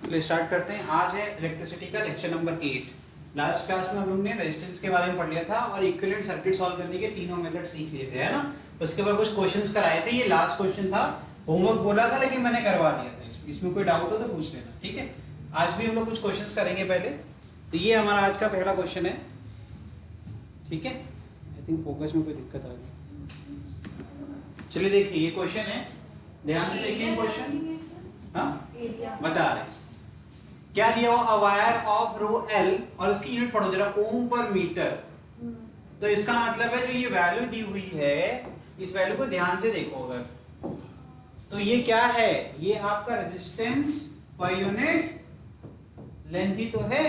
चलिए स्टार्ट करते हैं। आज है इलेक्ट्रिसिटी का लेक्चर नंबर 8। लास्ट क्लास में हम लोग ने रेजिस्टेंस के बारे में पढ़ लिया था और इक्विवेलेंट सर्किट सॉल्व करने के तीनों मेथड सीख लिए थे, है ना। उसके बाद कुछ क्वेश्चंस कराए थे, ये लास्ट क्वेश्चन था। होमवर्क बोला था लेकिन मैंने करवा दिया था। इसमें कोई डाउट हो तो पूछ लेना, ठीक है। आज भी हम लोग कुछ क्वेश्चंस करेंगे पहले। तो ये हमारा आज का पहला क्वेश्चन है, ठीक है। आई थिंक फोकस में कोई दिक्कत आ गई। चलिए देखिए ये क्वेश्चन है, ध्यान से देखिए क्वेश्चन। हाँ बता रहे क्या दिया हुआ, a wire of rho L और इसकी यूनिट पढ़ो जरा, ओम पर मीटर। तो इसका मतलब है जो ये वैल्यू दी हुई है, इस वैल्यू को ध्यान से देखो अगर, तो ये क्या है, ये आपका रेजिस्टेंस पर यूनिट लेंथ ही तो है।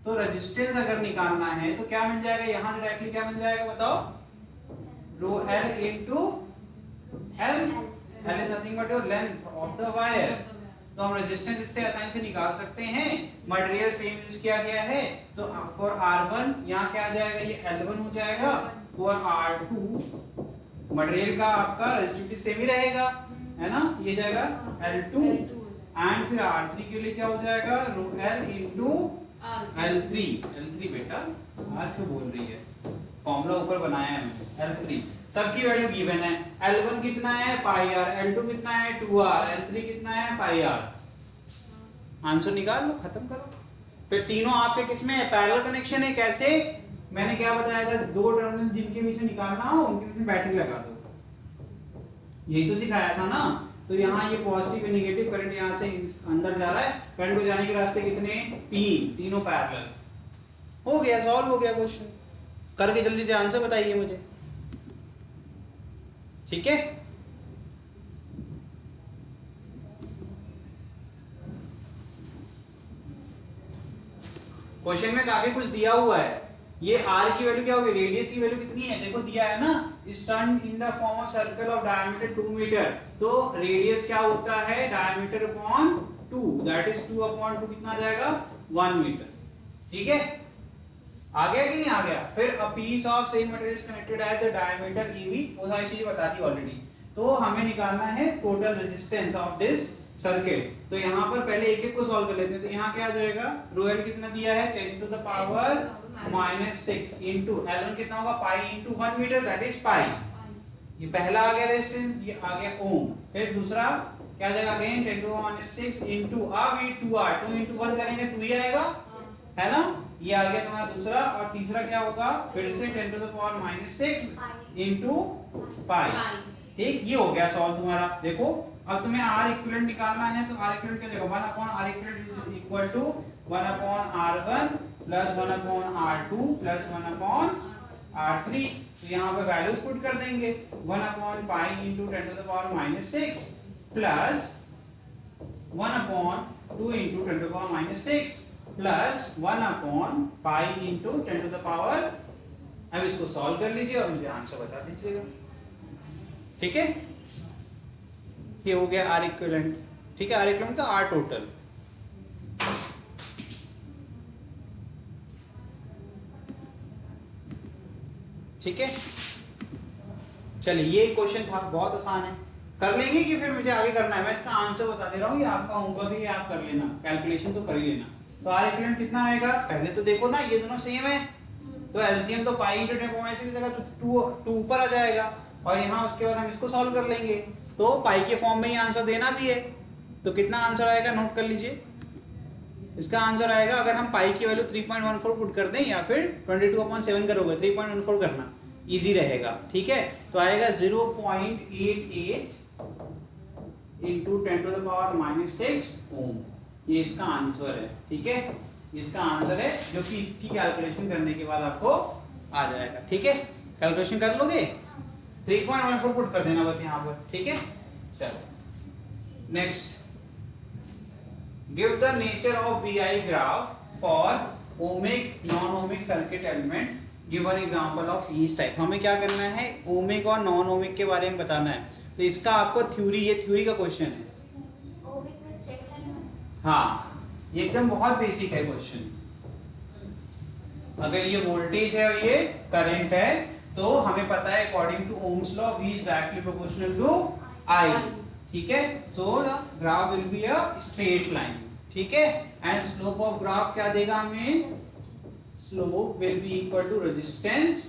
तो रेजिस्टेंस अगर निकालना है तो क्या मिल जाएगा, यहां से डायरेक्टली क्या मिल जाएगा बताओ, rho L into L. L is nothing but your length of the wire. तो हम रेजिस्टेंस इससे आसानी से निकाल सकते हैं। मटेरियल सेम यूज किया गया है, तो फॉर R1 यहाँ क्या आ जाएगा, ये L1 हो जाएगा। फॉर R2 मटेरियल का आपका रेजिस्टिविटी सेम ही रहेगा, है ना, ये जाएगा L2 एंड फिर R3 के लिए क्या हो जाएगा, रो L इनटू L3। L3 बेटा R क्यों बोल रही है, फॉर्मूला ऊपर बनाया है मैंने, L3 सबकी वैल्यू गिवन है। L1 कितना है पाई आर, L2 कितना है 2r, L3 कितना है पाई आर। आंसर निकाल लो, खत्म करो। फिर तीनों आपके किसमें है, पैरेलल कनेक्शन है। कैसे, मैंने क्या बताया था, दो टर्मिनल जिनके बीच में निकालना हो उनके बीच में बैटरी लगा दो, यही तो सिखाया था ना। तो यहाँ ये पॉजिटिव नेगेटिव करंट यहाँ से अंदर जा रहा है, करंट को जाने के रास्ते कितने, तीनों पैरेलल। हो गया, सॉल्व हो गया क्वेश्चन। करके जल्दी से आंसर बताइए मुझे, ठीक है। क्वेश्चन में काफी कुछ दिया हुआ है। ये r की वैल्यू क्या होगी, रेडियस की वैल्यू कितनी है, देखो दिया है ना, turn in the form of circle of diameter 2 metre. तो रेडियस क्या होता है, diameter upon 2, that is 2 upon 2 कितना आ जाएगा, 1 मीटर, ठीक है। आ गया कि नहीं आ गया। फिर a piece of same material connected as a diameter EV, वो सारी चीजें बता दी ऑलरेडी। तो हमें निकालना है total resistance of this circuit. तो यहाँ पर पहले एक एक को सॉल्व कर लेते हैं। तो यहाँ क्या आ जाएगा, रो एल कितना दिया है 10 to the power -6 into L1 कितना होगा, पाई इनटू 1 मीटर, दैट इज पाई। ये पहला आ गया रेजिस्टेंस, ये आ गया ओम। फिर दूसरा क्या आ जाएगा, अगेन 10 टू द -6 इनटू अब ये 2r, 2 इनटू 1 करेंगे 2 ही आएगा, है ना। ये आ गया तुम्हारा दूसरा। और तीसरा क्या होगा, फिर से 10 to the power -6 into pi, ठीक। ये हो गया सॉल्व तुम्हारा। देखो अब तुम्हें R इक्विवेलेंट निकालना है, तो R इक्विवेलेंट क्या देगा, 1 upon R equivalent is equal to 1 upon R1 plus 1 upon R2 plus 1 upon R3। तो यहाँ पे वैल्यूज पुट कर देंगे, 1 upon pi into 10 to the power -6 plus 1 upon 2 into 10 to the power -6 plus 1 upon pi into 10 to the power. अब इसको solve कर लीजिए और मुझे आंसर बता दीजिएगा, ठीक है। ये हो गया R इक्विवेलेंट, ठीक है। R इक्विवेलेंट का R टोटल, ठीक है। चलिए ये क्वेश्चन था, बहुत आसान है, कर लेंगे कि फिर मुझे आगे करना है। मैं इसका आंसर बता दे रहा हूँ, ये आपका होमवर्क है, ये आप कर लेना, कैलकुलेशन तो कर ही लेना। तो R इक्विवेलेंट कितना आएगा, पहले तो देखो ना ये दोनों सेम है, तो एलसीएम तो पाई इनटू 10 पावर की जगह 2 ऊपर आ जाएगा, और यहाँ उसके बाद हम इसको सॉल्व कर लेंगे। तो पाई के फॉर्म में ही आंसर देना भी है। तो कितना आंसर आएगा, नोट कर लीजिए। इसका आंसर आएगा, अगर हम पाई की वैल्यू 3.14 पुट कर दें या फिर 22/7 करोगे, 3.14 करना इजी रहेगा, ठीक है। तो आएगा 0.88 इंटू 10 टू द पावर -6 ओम। ये इसका आंसर है, ठीक है। इसका आंसर है, जो कि इसकी कैलकुलेशन करने के बाद आपको आ जाएगा, ठीक है। कैलकुलेशन कर लोगे, 3.14 पुट कर देना बस यहाँ पर, ठीक है। चलो next, give the nature of VI graph for ohmic non ohmic circuit element, give an example of each type. हमें क्या करना है, ओमिक और नॉन ओमिक के बारे में बताना है। तो इसका आपको थ्योरी, ये थ्योरी का क्वेश्चन है। हाँ ये एकदम बहुत बेसिक है क्वेश्चन। अगर ये वोल्टेज है और ये करंट है, तो हमें पता है according to Ohm's law V is directly proportional to I, ठीक है, so the graph will be a straight line, ठीक है, एंड स्लोप ऑफ ग्राफ क्या देगा हमें, slope will be equal to resistance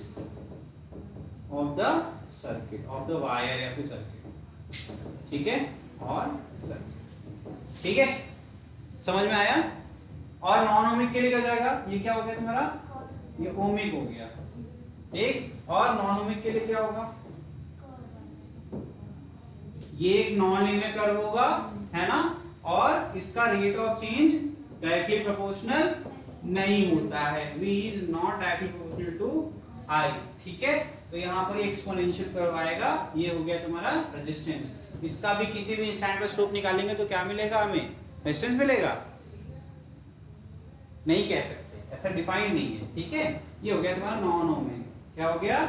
of the circuit, of the wire या फिर circuit, ठीक है, और सर्किट, ठीक है, समझ में आया। और नॉन ओमिक के लिए क्या हो जाएगा, ये क्या हो गया तुम्हारा, ये ओमिक हो गया, ठीक, और नॉन ओमिक के लिए क्या होगा, ये एक नॉन लीनियर कर्व होगा, है ना, और इसका rate of change directly proportional नहीं होता है, v is not directly proportional to i, ठीक है, तो यहाँ पर एक्सपोनेंशियल कर्व आएगा, ये हो गया तुम्हारा रेजिस्टेंस। इसका भी किसी भी इंस्टेंट पर स्लोप निकालेंगे तो क्या मिलेगा, हमें रेजिस्टेंस मिलेगा, नहीं कह सकते, ऐसा डिफाइन नहीं है, ठीक है, ये हो गया तुम्हारा नॉन ओमिक, क्या हो गया,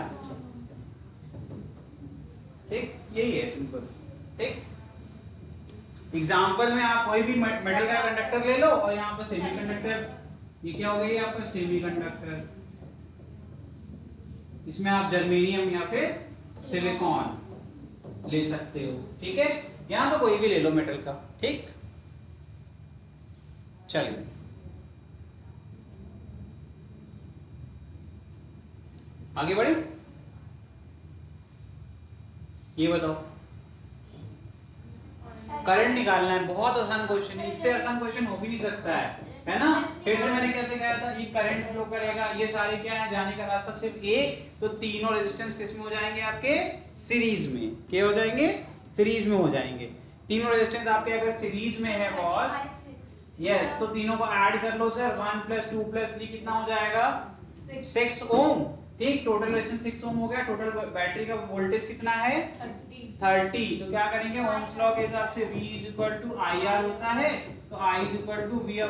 ठीक, यही है सिंपल, ठीक। एग्जांपल में आप कोई भी मेटल का कंडक्टर ले लो और यहाँ पर सेमीकंडक्टर, ये क्या हो गया, यहाँ पर सेमीकंडक्टर, इसमें आप जर्मेनियम या फिर सिलिकॉन ले सकते हो, ठीक है, यहाँ तो कोई भी ले लो मेटल का, ठीक। चलिए आगे बढ़े, ये बताओ, करंट निकालना है, बहुत आसान क्वेश्चन है, इससे आसान क्वेश्चन हो भी नहीं सकता है ना। फिर से मैंने कैसे कहा था, ये करंट फ्लो करेगा, ये सारे क्या है, जाने का रास्ता सिर्फ एक, तो तीनों रेजिस्टेंस किस में हो जाएंगे आपके, सीरीज में, क्या हो जाएंगे, सीरीज में हो जाएंगे, तीनों रेजिस्टेंस आपके अगर सीरीज में है बॉस, यस, तो तीनों को ऐड कर लो सर, 1 + 2 + 3 कितना हो जाएगा, 6 ओम, ठीक, टोटल रेजिस्टेंस 6 ओम हो गया, टोटल बैटरी का वोल्टेज कितना है 30, तो क्या करेंगे, ओम्स लॉ के हिसाब से V = IR होता है, तो I = V/R,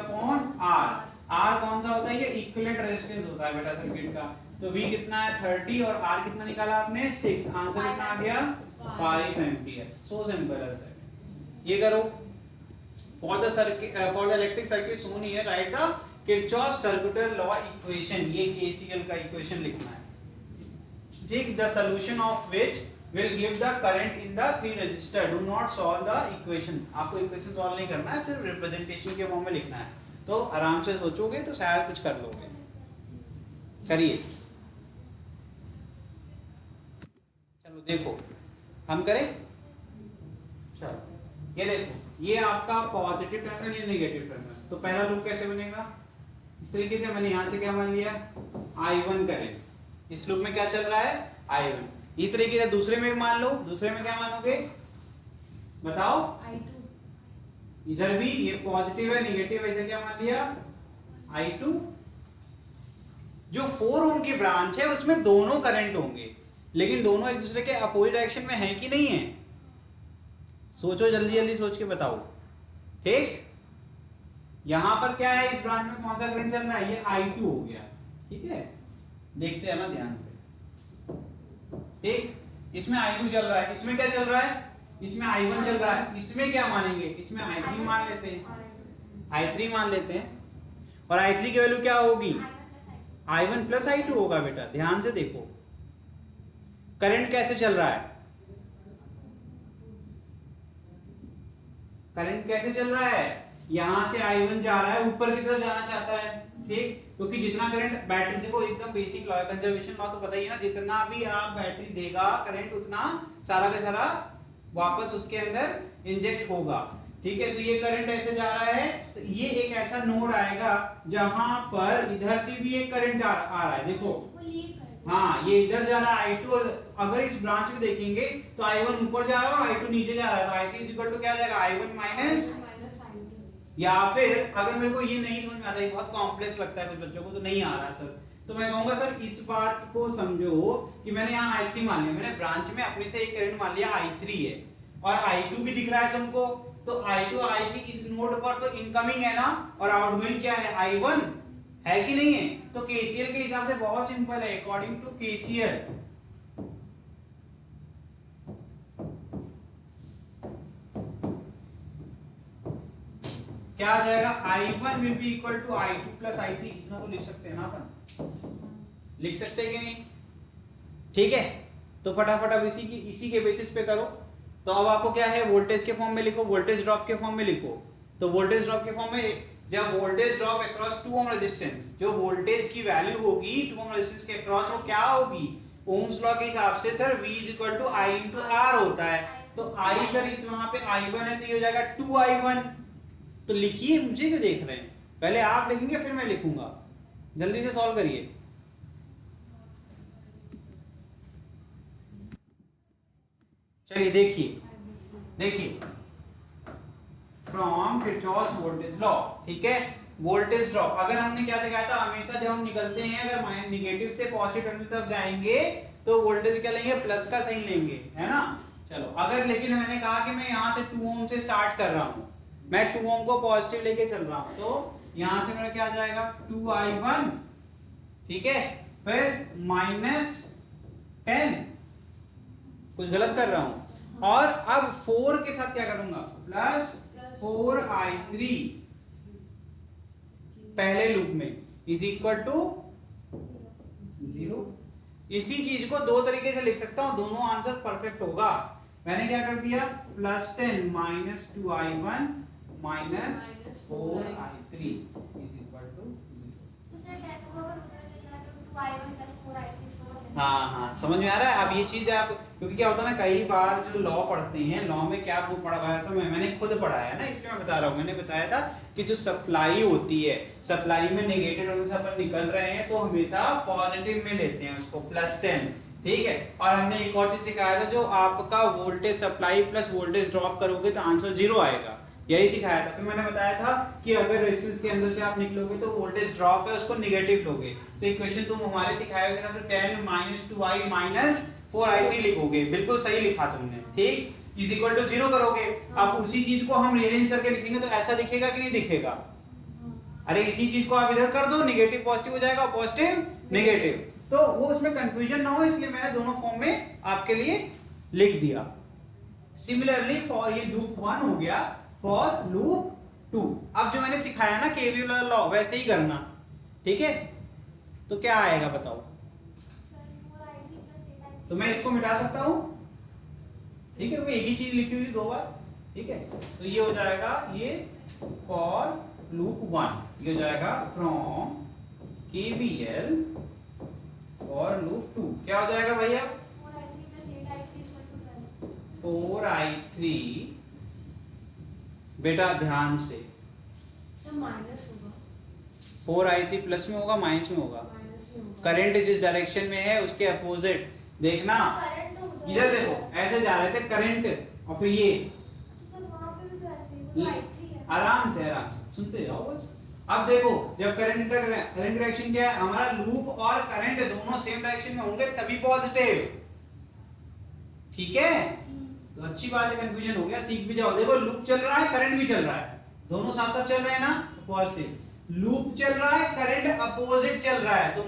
R कौन सा होता है, ये इक्विवेलेंट रेजिस्टेंस होता है बेटा सर्किट का, तो V कितना है 30 और R कितना निकाला आपने 6, आंसर कितना आ गया 5 एम्पीयर, सो सिंपल है सर, ये करो। For the circuit, for the electric circuit shown here right the Kirchhoff circuital law equation, ये KCL का इक्वेशन लिखना है, ठीक, the solution of which will give the current in the 3 resistor, do not solve the equation, आपको equation solve नहीं करना है, सिर्फ रिप्रेजेंटेशन के फॉर्म में लिखना है, तो आराम से सोचोगे तो शायद कुछ कर लोगे, करिए। चलो देखो हम करें, चलो ये देखो, ये आपका पॉजिटिव टर्मिनल, ये नेगेटिव टर्मिनल, तो पहला लूप कैसे बनेगा, इस तरीके से, मैंने यहां से क्या मान लिया, I1 करें, इस लूप में क्या चल रहा है I1, इस तरीके से दूसरे में भी मान लो, दूसरे में क्या मानोगे बताओ, I2, इधर भी ये पॉजिटिव है नेगेटिव है, इधर क्या मान लिया I2, जो 4 ओम की ब्रांच है उसमें दोनों करंट होंगे, लेकिन दोनों एक दूसरे के अपोजिट डायरेक्शन में है कि नहीं है, सोचो जल्दी जल्दी सोच के बताओ, ठीक, यहां पर क्या है, इस ब्रांच में कौन सा करंट चल रहा है, ये I2 हो गया, ठीक है, देखते हैं ना ध्यान से, ठीक, इसमें I2 चल रहा है, इसमें क्या चल रहा है, इसमें I1 चल रहा है, इसमें क्या मानेंगे, इसमें I3 मान लेते हैं, I3 मान लेते हैं, और I3 की वैल्यू क्या होगी, I1 + I2 होगा बेटा, ध्यान से देखो करंट कैसे चल रहा है, करंट कैसे चल रहा है, यहां से I1 जा रहा है, ऊपर की तरफ जाना चाहता है, ठीक, क्योंकि जितना करंट बैटरी, देखो एकदम बेसिक लॉ है, कंजर्वेशन लॉ तो पता ही है ना, जितना भी आप बैटरी देगा करंट, उतना सारा का सारा वापस उसके अंदर इंजेक्ट होगा, ठीक है, तो ये करंट ऐसे जा रहा है, तो ये एक ऐसा नोड आएगा जहां पर इधर से भी एक करंट आ रहा है, देखो, हाँ, ये इधर जा रहा है I2, और अगर इस ब्रांच में देखेंगे तो I1 ऊपर जा रहा है और I2 नीचे जा रहा है, तो I3 = क्या आ जाएगा, I1 - या फिर अगर मेरे को ये नहीं समझ में आता, ये बहुत कॉम्प्लेक्स लगता है कुछ बच्चों को, तो नहीं आ रहा सर, तो मैं कहूंगा सर इस बात को समझो कि मैंने यहाँ I3 मान लिया, मैंने ब्रांच में अपने से एक करंट मान लिया I3 है, और I2 भी दिख रहा है तुमको, तो I2 I3 इस नोड पर तो इनकमिंग है ना, और आउटगोइंग क्या है I1 है कि नहीं है, तो KCL के हिसाब से बहुत सिंपल है, अकॉर्डिंग टू KCL क्या आ जाएगा, I1 will be equal to I2 + I3, इतना तो लिख सकते हैं ना अपन, लिख सकते हैं कि नहीं, ठीक है, तो फटाफट अब इसी के बेसिस पे करो, तो अब आपको क्या है, वोल्टेज के फॉर्म में लिखो, वोल्टेज ड्रॉप के फॉर्म में लिखो। तो वोल्टेज ड्रॉप के फॉर्म में, जब voltage drop across 2 ohm resistance, जो वोल्टेज की वैल्यू होगी 2 ओम रेजिस्टेंस के अक्रॉस, वो क्या होगी, ओम्स लॉ के हिसाब से सर V = I × R होता है। तो I सर इस वहां पे I1 है, तो ये हो जाएगा 2I1। तो लिखिए, मुझे क्यों देख रहे हैं, पहले आप लिखेंगे फिर मैं लिखूंगा, जल्दी से सॉल्व करिए। चलिए देखिए फ्रॉम किरचॉफ वोल्टेज लॉ, ठीक है। वोल्टेज ड्रॉप, अगर हमने क्या सिखाया था, हमेशा जब हम निकलते हैं अगर नेगेटिव से पॉजिटिव टर्मिनल तरफ जाएंगे तो वोल्टेज क्या लेंगे, प्लस का साइन लेंगे, है ना। चलो, अगर लेकिन मैंने कहा कि मैं यहाँ से 2 ओम से स्टार्ट कर रहा हूँ, मैं 2 ओम को पॉजिटिव लेके चल रहा हूँ, तो यहाँ से मेरा क्या आ जाएगा 2I1, ठीक है, फिर -10, कुछ गलत कर रहा हूँ, और अब 4 के साथ क्या करूंगा, प्लस 4I3 पहले लूप में इज इक्वल टू 0। इसी चीज को दो तरीके से लिख सकता हूं, दोनों आंसर परफेक्ट होगा। मैंने क्या कर दिया, +10 -2I1 -4I3 is equal to 0। हाँ, समझ में आ रहा है। अब ये चीज आप, क्योंकि क्या होता है ना, कई बार जो लॉ पढ़ते हैं, लॉ में क्या वो पढ़ाया था, मैंने खुद पढ़ाया है ना, इसलिए मैं बता रहा हूँ। मैंने बताया था कि जो सप्लाई होती है, सप्लाई में नेगेटिव टर्मिनल से अपन निकल रहे हैं तो हमेशा पॉजिटिव में लेते हैं उसको, +10, ठीक है। और हमने एक और चीज सिखाया था, जो आपका voltage supply plus voltage drop करोगे तो आंसर 0 आएगा, यही सिखाया था। फिर मैंने बताया था कि अगर रेजिस्टेंस के अंदर से आप निकलोगे तो वोल्टेज ड्रॉप है उसको नेगेटिव लोगे, तो इक्वेशन तुम हमारे सिखाए हुए था, तो 10 -2I 4I3 लिखोगे, बिल्कुल सही लिखा तुमने, ठीक, इज इक्वल टू 0 करोगे। अब उसी चीज को हम रीअरेंज करके लिखेंगे तो ऐसा दिखेगा कि नहीं दिखेगा, अरे इसी चीज को आप इधर कर दो, नेगेटिव पॉजिटिव हो जाएगा, पॉजिटिव नेगेटिव, तो वो उसमें कंफ्यूजन ना हो, इसलिए मैंने दोनों फॉर्म में आपके लिए लिख दिया। सिमिलरली फॉर ये लूप 1 हो गया, फॉर लूप 2 अब जो मैंने सिखाया ना केवीएल वाला लॉ, वैसे ही करना, ठीक है। तो क्या आएगा बताओ, तो मैं इसको मिटा सकता हूं, ठीक है, वो एक ही चीज लिखी हुई 2 बार, ठीक है। तो ये हो जाएगा, ये फॉर लूप 1, ये हो जाएगा फ्रॉम केवीएल फॉर लूप 2, क्या हो जाएगा भैया, 4I3, बेटा ध्यान से, माइनस होगा, 4I3 प्लस में होगा, माइनस में होगा, करंट जिस डायरेक्शन में है उसके अपोजिट देखना, इधर देखो ऐसे जा रहे थे करंट, और फिर ये आराम से सुनते जाओ बस। अब देखो, जब करंट डायरेक्शन क्या है, हमारा लूप और करंट दोनों सेम डायरेक्शन में होंगे तभी पॉजिटिव, ठीक है। तो अच्छी बात है, कंफ्यूजन हो गया, सीख भी जाओ। देखो लूप चल रहा है, करंट भी चल रहा है, दोनों साथ साथ चल रहे हैं ना, तो पॉजिटिव। लूप चल रहा है, करंट अपोजिट चल रहा है, तो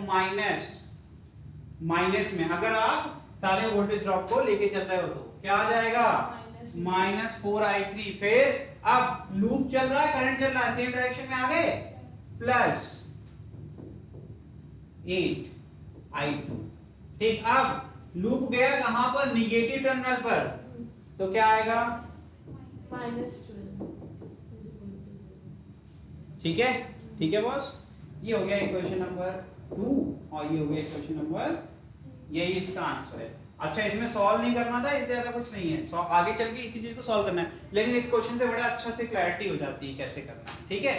माइनस में अगर आप सारे वोल्टेज ड्रॉप को लेके चल रहे हो तो क्या आ जाएगा, -4I3। फिर अब लूप चल रहा है, करंट चल रहा है, सेम डायरेक्शन में आ गए, +8I2, ठीक। अब लूप गया कहां पर, निगेटिव टर्मिनल पर, तो क्या आएगा, -12, ठीक है बॉस। ये हो गया इक्वेशन नंबर 2 और ये हो गया इक्वेशन नंबर, यही इसका आंसर है। अच्छा, इसमें सॉल्व नहीं करना था, इससे ज्यादा कुछ नहीं है, आगे चल के इसी चीज को सॉल्व करना है, लेकिन इस क्वेश्चन से बड़ा अच्छा से क्लैरिटी हो जाती है कैसे करना है, ठीक है।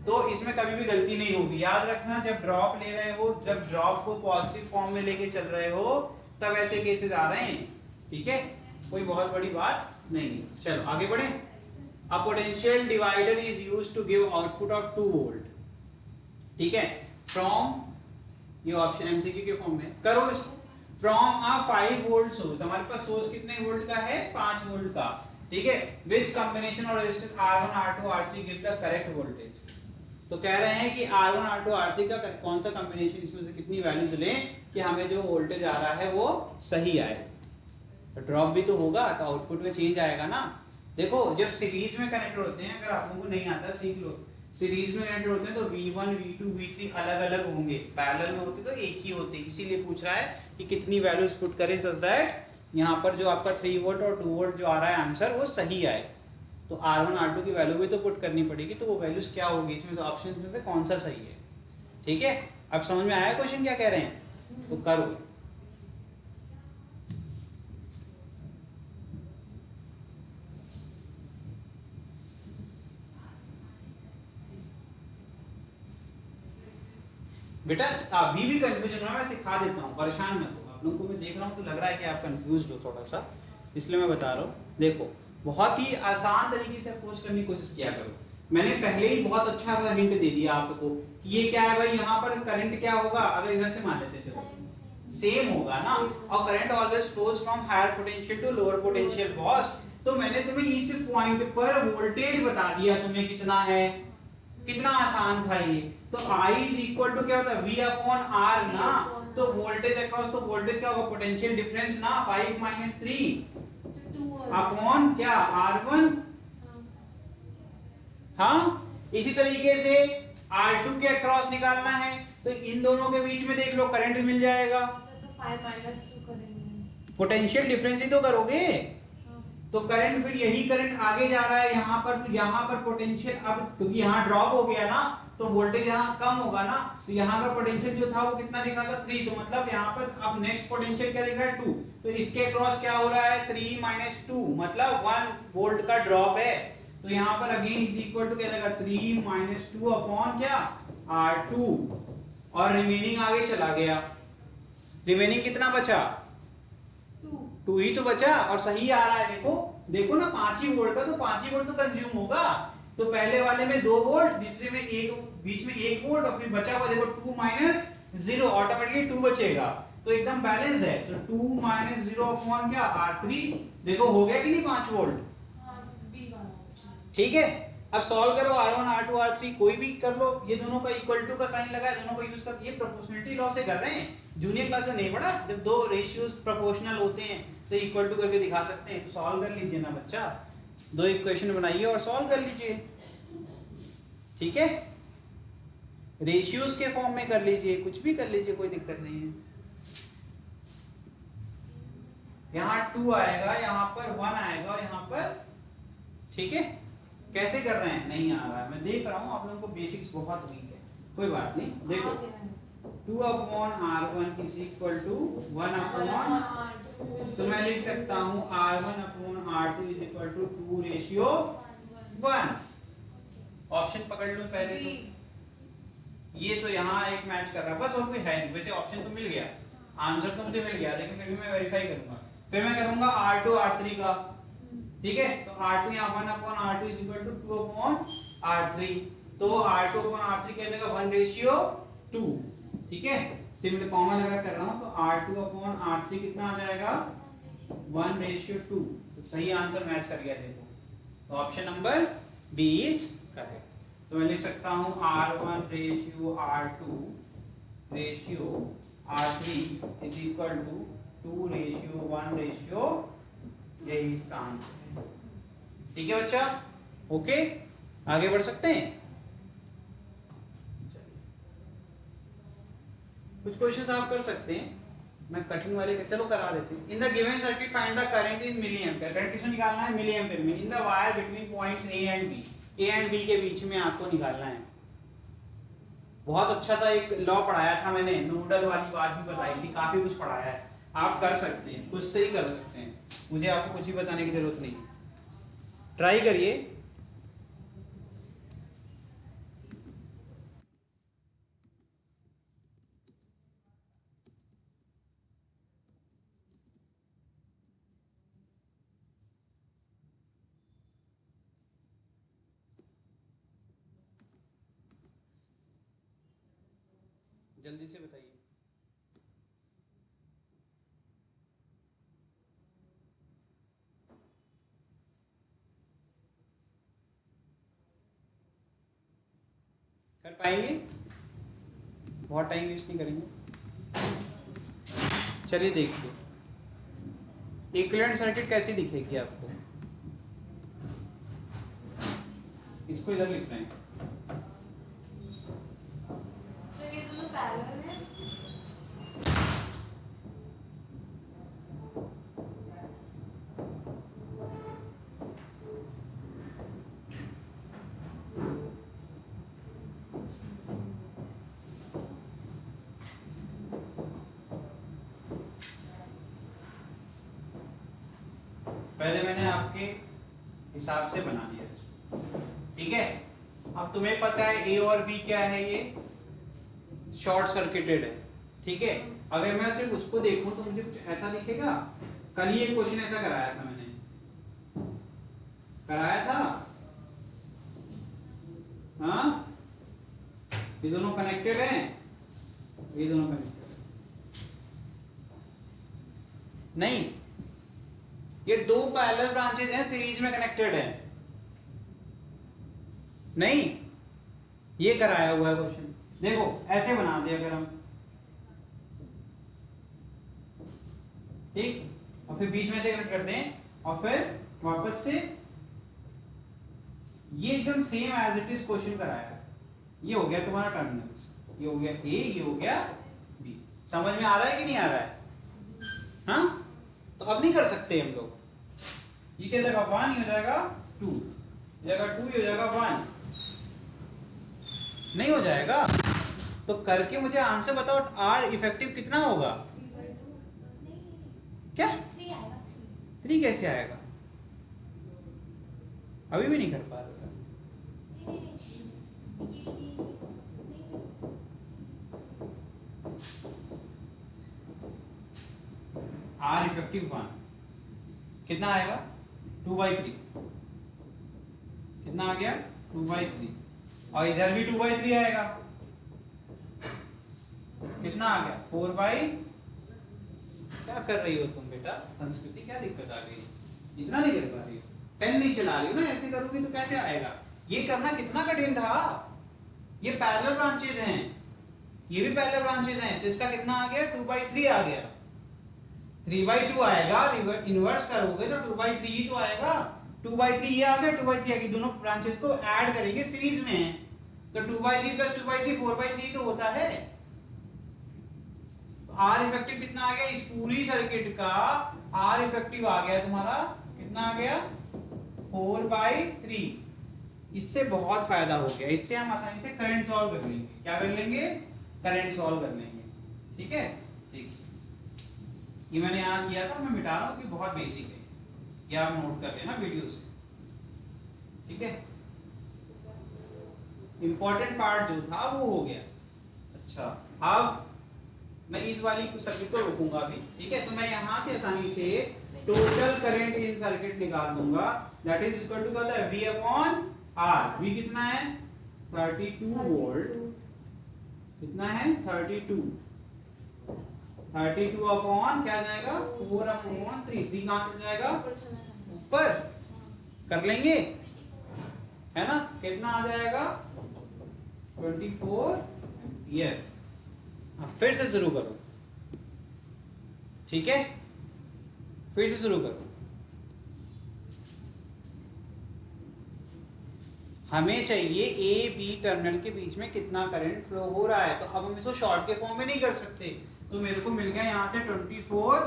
तो इसमें कभी भी गलती नहीं होगी, याद रखना, जब ड्रॉप ले रहे हो, जब ड्रॉप को पॉजिटिव फॉर्म में लेके चल रहे हो, तब ऐसे केसेस आ रहे हैं, ठीक है, कोई बहुत बड़ी बात नहीं है। चलो आगे बढ़े। A potential divider is used to give output of 2 volt, ठीक है, फ्रॉम, ये ऑप्शन एमसीक्यू के फॉर्म में करो इसको, फ्रॉम अ 5 वोल्ट सोर्स, हमारे पास सोर्स कितने वोल्ट का है, 5 वोल्ट का, ठीक है, which combination of resistance R1 R2 R3 give the correct voltage. तो कह रहे हैं कि R1 R2 R3 का कौन सा कॉम्बिनेशन, इसमें से कितनी वैल्यूज लें कि हमें जो वोल्टेज आ रहा है वो सही आए, तो ड्रॉप भी तो होगा, तो आउटपुट में चेंज आएगा ना। देखो जब सीरीज में कनेक्ट होते हैं, अगर आप लोगों को नहीं आता सीख लो, सीरीज में कनेक्ट होते हैं तो V1 V2 V3 अलग अलग होंगे, पैरेलल में होते तो एक ही होते, इसीलिए पूछ रहा है कि कितनी वैल्यूज पुट करें सो दैट यहाँ पर जो आपका 3 वोल्ट और 2 वोल्ट जो आ रहा है आंसर वो सही आए, तो R1 R2 की वैल्यू भी तो पुट करनी पड़ेगी, तो वो वैल्यूज क्या होगी इसमें से, ऑप्शन में से कौन सा सही है। ठीक है, अब समझ में आया क्वेश्चन क्या कह रहे हैं, तो करो। बेटा अभी भी कंफ्यूजन है, मैं सिखा देता हूँ, परेशान मत हो। आप लोगों को मैं देख रहा हूँ तो लग रहा है कि आप कंफ्यूज हो थोड़ा सा, इसलिए मैं बता रहा हूँ। देखो बहुत ही आसान तरीके से अप्रोच करने की कोशिश किया करो। मैंने पहले ही बहुत अच्छा सा हिंट दे दिया आपको कि ये क्या है भाई, यहाँ पर करंट क्या होगा, अगर इधर से मान लेते चलो सेम होगा ना, और current always flows from higher potential to lower potential boss. तो मैंने तुम्हें इस पॉइंट पर वोल्टेज बता दिया तुम्हें कितना है, कितना आसान था ये। तो I इज इक्वल टू क्या होता है, V अपॉन R ना, तो वोल्टेज अक्रॉस, तो वोल्टेज क्या होगा, पोटेंशियल डिफरेंस ना, 5 माइनस 3 अपॉन क्या R1। हाँ, इसी तरीके से R2 के अक्रॉस निकालना है, तो इन दोनों के बीच में देख लो करंट मिल जाएगा, तो 5 माइनस 2 करेंगे, पोटेंशियल डिफरेंस ही तो करोगे। तो करंट, फिर यही करंट आगे जा रहा है यहाँ पर, तो यहाँ पर पोटेंशियल, अब क्योंकि यहाँ ड्रॉप हो गया ना, तो वोल्टेज यहाँ कम होगा ना, तो यहाँ का पोटेंशियल जो था वो कितना दिख रहा था, 3, तो मतलब यहाँ पर अब नेक्स्ट पोटेंशियल क्या दिख रहा है, 2। तो इसके क्रॉस क्या हो रहा है, 3 माइनस 2 मतलब 1 वोल्ट का ड्रॉप है। तो यहाँ पर अगेन इज इक्वल टू क्या जाएगा, 3 माइनस 2 अपॉन क्या R2, और रिमेनिंग आगे चला गया। रिमेनिंग कितना बचा, 2 ही तो बचा, और सही आ रहा है। देखो देखो ना, 5 ही वोल्ट था, तो 5 ही वोल्ट तो कंज्यूम होगा। तो पहले वाले में 2 वोल्ट, दूसरे में एक, बीच में 1 वोल्ट, और फिर बचा हुआ देखो 2 माइनस 0, ऑटोमेटिकली 2 बचेगा, तो एकदम बैलेंस है। तो 2 माइनस 0 अपॉन क्या R3, देखो हो गया कि नहीं 5 वोल्ट। ठीक है, अब सॉल्व करो, R1 R2 R3 कोई भी कर लो, ये दोनों का इक्वल टू का साइन लगा है, दोनों को यूज कर, ये प्रोपोर्शनलिटी लॉ से कर रहे हैं, जूनियर क्लास में नहीं पढ़ा। जब दो रेशियोज प्रोपोर्शनल होते हैं तो इक्वल टू करके दिखा सकते हैं। तो सॉल्व कर लीजिए ना बच्चा, दो इक्वेशन बनाइए और सॉल्व कर लीजिए। ठीक है, रेशियोज के फॉर्म में कर लीजिए, कुछ भी कर लीजिए, कोई दिक्कत नहीं है। यहाँ 2 आएगा, यहाँ पर 1 आएगा, यहाँ पर, ठीक है। कैसे कर रहे हैं, नहीं आ रहा है, मैं देख रहा हूँ, आप लोगों को बेसिक्स बहुत वीक है, कोई बात नहीं। देखो 2 upon R1 is equal to 1 upon, तो मैं लिख सकता हूँ R1 upon R2 is equal to 2 ratio 1। Option पकड़ लो पहले तो, ये तो यहाँ एक मैच कर रहा है बस, और कोई है नहीं। वैसे ऑप्शन तो मिल गया, आंसर तो मुझे मिल गया, लेकिन फिर भी मैं वेरीफाई करूंगा। फिर मैं करूंगा R2 R3 का, ठीक है। तो R2 यहाँ 1 upon R2 is equal to 2 upon R3, तो R2 अपॉन R3 क्या जाएगा, 1 रेशियो 2, ठीक है। सिंपल कॉमन लगा कर रहा हूँ, तो R2 अपॉन R3 कितना आ जाएगा, 1 रेशियो 2। तो सही आंसर मैच कर गया, देखो। तो option number B is correct. तो मैं लिख सकता हूँ R1 ratio R2 ratio R3 is equal to 2 ratio 1 ratio, यही इसका आंसर है। ठीक है बच्चा, ओके, आगे बढ़ सकते हैं। कुछ क्वेश्चंस आप कर सकते हैं, मैं कठिन वाले चलो करा देते हैं। In the given circuit find the current in milliampere. Current किसमें निकालना है, मिली एम्पियर में। In the wire between points A and B, A and B के बीच में आपको निकालना है। बहुत अच्छा सा एक लॉ पढ़ाया था मैंने, नोडल वाली बात भी बताई थी, काफी कुछ पढ़ाया है, आप कर सकते हैं, खुद से ही कर सकते हैं, मुझे आपको कुछ भी बताने की जरूरत नहीं, ट्राई करिए। जल्दी से बताइए। कर पाएंगे, बहुत टाइम वेस्ट नहीं करेंगे। चलिए देखिए, इक्विवेलेंट सर्किट कैसी दिखेगी आपको, इसको इधर लिखना है। सर ये दोनों पैरेलल है, पहले मैंने आपके हिसाब से बना दिया इसको, ठीक है। अब तुम्हें पता है ए और बी क्या है, ये शॉर्ट सर्किटेड है, ठीक है। अगर मैं सिर्फ उसको देखूं तो मुझे कुछ ऐसा दिखेगा। कल ही एक क्वेश्चन ऐसा कराया था मैंने, कराया था, हाँ, ये दोनों कनेक्टेड हैं, ये दोनों कनेक्टेड हैं, नहीं, ये दो पैरेलल ब्रांचेस हैं, सीरीज में कनेक्टेड है, नहीं, ये कराया हुआ है क्वेश्चन। देखो ऐसे बना दिया अगर हम, ठीक, और फिर बीच में से कनेक्ट कर दें और फिर वापस से ये एकदम same as it is question कराया है। ये हो गया तुम्हारा टर्मिनल्स, ये हो गया ए, ये हो गया बी। समझ में आ रहा है कि नहीं आ रहा है? हाँ, तो अब नहीं कर सकते हम लोग, ये क्या जाएगा 1, ये हो जाएगा 2, ये हो जाएगा 2, ये हो जाएगा 1, नहीं हो जाएगा। तो करके मुझे आंसर बताओ, आर इफेक्टिव कितना होगा? क्या 3 कैसे आएगा? अभी भी नहीं कर पा रहे। आर इफेक्टिव 1 कितना आएगा? 2/3। कितना आ गया? 2/3। और इधर भी 2/3 आएगा, कितना आ गया? 4/। क्या कर रही हो तुम बेटा? संस्कृति क्या दिक्कत आ गई? इतना नहीं कर पा रही हो, पेन नहीं चला रही हो ना, ऐसे करोगी तो कैसे आएगा? ये करना कितना कठिन था। ये पैरेलल ब्रांचेस हैं, ये भी पैरेलल ब्रांचेस हैं, तो इसका कितना आ गया? 2/3 आ गया। 3/2 आएगा, इन्वर्स करोगे तो 2/3 ही तो आएगा। 2/3 ये आ गया, 2/3 आ गई, दोनों ब्रांचेस को ऐड करेंगे सीरीज में, तो 2/3 + 2/3 4/3 तो होता है। आर इफेक्टिव कितना आ गया? इस पूरी सर्किट का आर इफेक्टिव आ गया तुम्हारा, कितना आ गया? 4/3। इससे बहुत फायदा हो गया, इससे हम आसानी से करंट सॉल्व कर लेंगे। क्या कर लेंगे? करंट सॉल्व कर लेंगे, ठीक है। ठीक, ये मैंने यहाँ किया था, मैं मिटा रहा हूँ कि बहुत बेसिक है, ये आप नोट कर लेना वीडियो से, ठीक है। इंपॉर्टेंट पार्ट जो था वो हो गया। अच्छा, अब मैं इस वाली सर्किट को रोकूंगा अभी, ठीक है। तो मैं यहां से आसानी से टोटल करंट इन सर्किट निकाल दूंगा, दैट इज इक्वल टू क्या होता है? V/R। V कितना है? 32 वोल्ट। कितना है? 32 अपॉन क्या जाएगा? 4/3। 3 कहां चल जाएगा? ऊपर कर लेंगे, है ना? कितना आ जाएगा? 24 एम्पियर। फिर से शुरू करो, ठीक है, फिर से शुरू करो। हमें चाहिए ए बी टर्मिनल के बीच में कितना करंट फ्लो हो रहा है। तो अब हम इसको शॉर्ट के फॉर्म में नहीं कर सकते, तो मेरे को मिल गया यहाँ से 24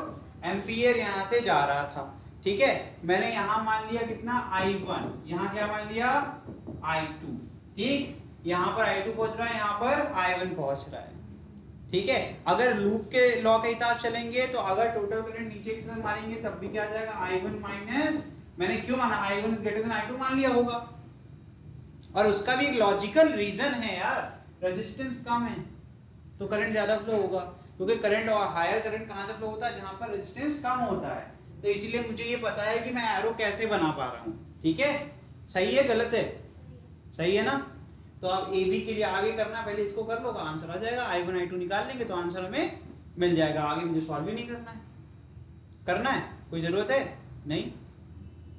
एम्पियर यहाँ से जा रहा था, ठीक है। मैंने यहाँ मान लिया कितना? I1, यहाँ क्या मान लिया? I2, ठीक। यहाँ पर I2 पहुंच रहा है, यहाँ पर I1 पहुंच रहा है, ठीक है। अगर लूप के लॉ के हिसाब चलेंगे तो अगर टोटल करंट नीचे की तरफ मारेंगे तब भी क्या आ जाएगा? I1 माइनस, मैंने क्यों माना? I1 > I2 मान लिया होगा, और उसका भी एक लॉजिकल रीजन है यार, रेजिस्टेंस कम है तो करंट ज्यादा फ्लो होगा, क्योंकि करंट और हायर करंट कहां से फ्लो होता है? जहां पर रेजिस्टेंस कम होता है। तो इसीलिए मुझे ये पता है कि मैं एरो कैसे बना पा रहा हूँ, ठीक है। सही है गलत है? सही है ना? तो अब ए बी के लिए आगे करना, पहले इसको कर लो, आंसर आ जाएगा। I1 I2 निकाल लेंगे तो आंसर हमें मिल जाएगा। आगे मुझे सॉल्व ही नहीं करना है, करना है कोई जरूरत है नहीं।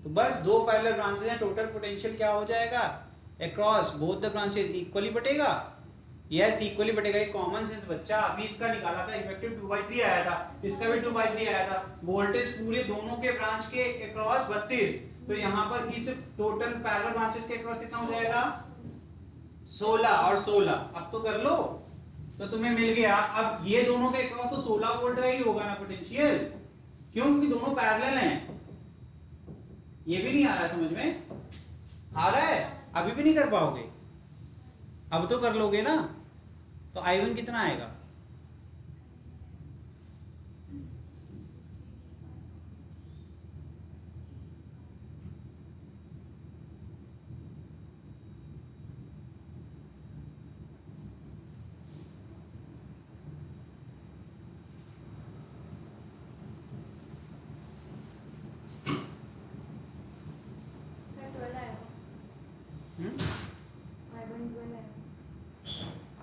तो बस दो पैरेलल ब्रांचेस हैं, टोटल पोटेंशियल क्या हो जाएगा? Across both the branches equally बटेगा। यस, इक्वली बटेगा। एक कॉमन सेंस बच्चा, अभी इसका निकाला था, इफेक्टिव 2/3 आया था, इसका भी 2/3 आया था। वोल्टेज पूरे दोनों के ब्रांच के अक्रॉस 32, तो यहाँ पर इस टोटल पैरेलल ब्रांचेस के अक्रॉस कितना हो जाएगा? 16 और 16। अब तो कर लो, तो तुम्हें मिल गया। अब ये दोनों के अक्रॉस तो 16 वोल्ट का ही होगा ना पोटेंशियल, क्यों? क्योंकि दोनों पैरेलल हैं। ये भी नहीं आ रहा है समझ में? आ रहा है? अभी भी नहीं कर पाओगे, अब तो कर लोगे ना। तो I1 कितना आएगा?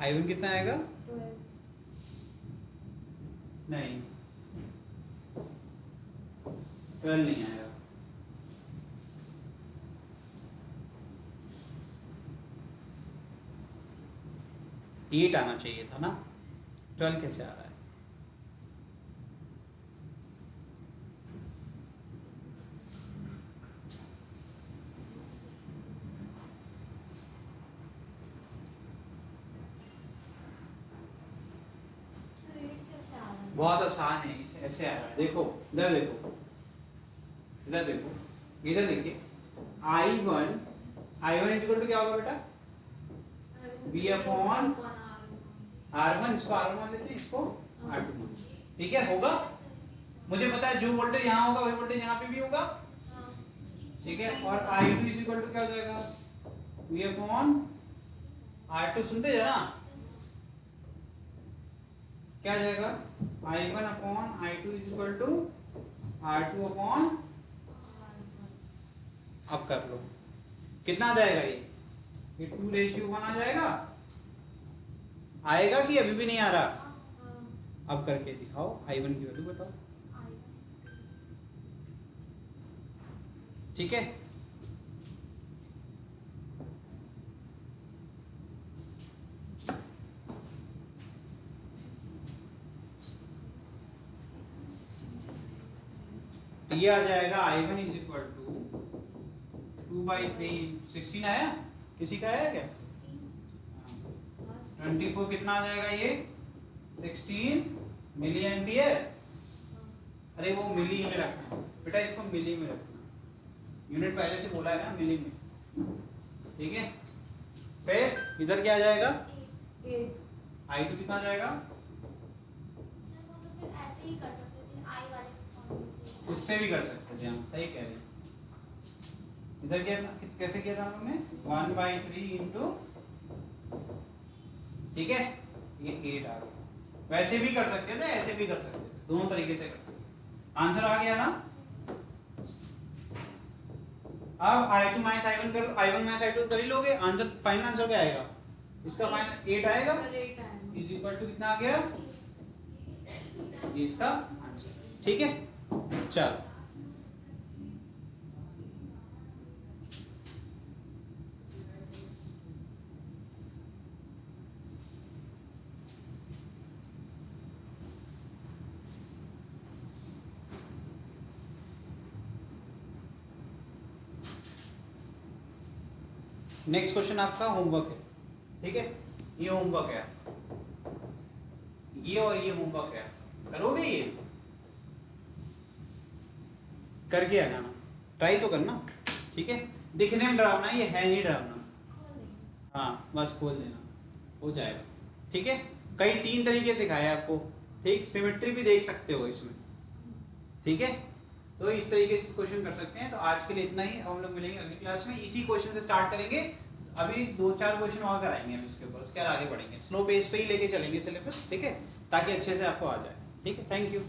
I1 कितना आएगा? 12 नहीं, 12 नहीं आएगा। एट आना चाहिए था ना, 12 कैसे आ रहा है? रेट कैसे आ रहा है? बहुत आसान है, इसे ऐसे आ रहा है। देखो इधर देखो, इधर देखो, इधर देखिए। I1 इक्वल टू क्या होगा बेटा? V अपॉन R1, इसको R1 मान लेते हैं, इसको R2 मान लेते हैं। ठीक है, होगा। मुझे पता है जो वोल्टेज यहाँ होगा वही वोल्टेज यहाँ पे भी होगा। ठीक है, और I2 इज इक्वल टू क्या हो जाएगा? V अपॉन R2, सुनते जा ना, क्या आ जाएगा? I1 upon I2 is equal to R2 upon, अब कर लो कितना आ जाएगा? ये 2:1 आ जाएगा। आएगा कि अभी भी नहीं आ रहा? अब करके दिखाओ, I1 की वैल्यू बताओ। ठीक है, ये आ जाएगा I1 इज इक्वल टू 2/3, 16 आया? किसी का आया क्या? 24 कितना आ जाएगा? ये 16 मिली एम्पियर। अरे वो मिली में रखना बेटा, इसको मिली में रखना, यूनिट पहले से बोला है ना, मिली में। ठीक है, फिर इधर क्या आ जाएगा? 8 I2 कितना आ जाएगा? सर वो तो फिर ऐसे ही कर सकते थे, आई वाले फॉर्मूले से। उससे भी कर सकते थे हम, सही कह रहे हैं। इधर क्या कैसे किया था हमने? 1/3 इंटू, ठीक है, ये 8 आ गया। वैसे भी कर सकते थे, ऐसे भी कर सकते थे, दोनों तरीके से कर सकते थे। आंसर आ गया ना? अब I2 माइनस I1 कर, I1 माइनस I2 कर ही लोगे, आंसर फाइनल आंसर क्या आएगा? इसका फाइनल 8 आएगा, सर 8 आएगा। इज इक्वल टू कितना आ गया? ये इसका आंसर। ठीक है, चलो नेक्स्ट क्वेश्चन आपका होमवर्क है। ठीक है, ये होमवर्क है, ये और ये होमवर्क है, करोगे? ये करके आना, ट्राई तो करना। ठीक है, दिखने में डरावना, ये है नहीं डरावना। खोल देंगे। हाँ बस खोल देना, हो जाएगा। ठीक है, कई 3 तरीके सिखाए आपको। ठीक, सिमेट्री भी देख सकते हो इसमें। ठीक है, तो इस तरीके से क्वेश्चन कर सकते हैं। तो आज के लिए इतना ही, हम लोग मिलेंगे अगली क्लास में, इसी क्वेश्चन से स्टार्ट करेंगे। अभी 2-4 क्वेश्चन और कराएंगे हम इसके ऊपर, उसके बाद आगे बढ़ेंगे, स्लो पेस पे ही लेके चलेंगे सिलेबस। ठीक है, ताकि अच्छे से आपको आ जाए। ठीक है, थैंक यू।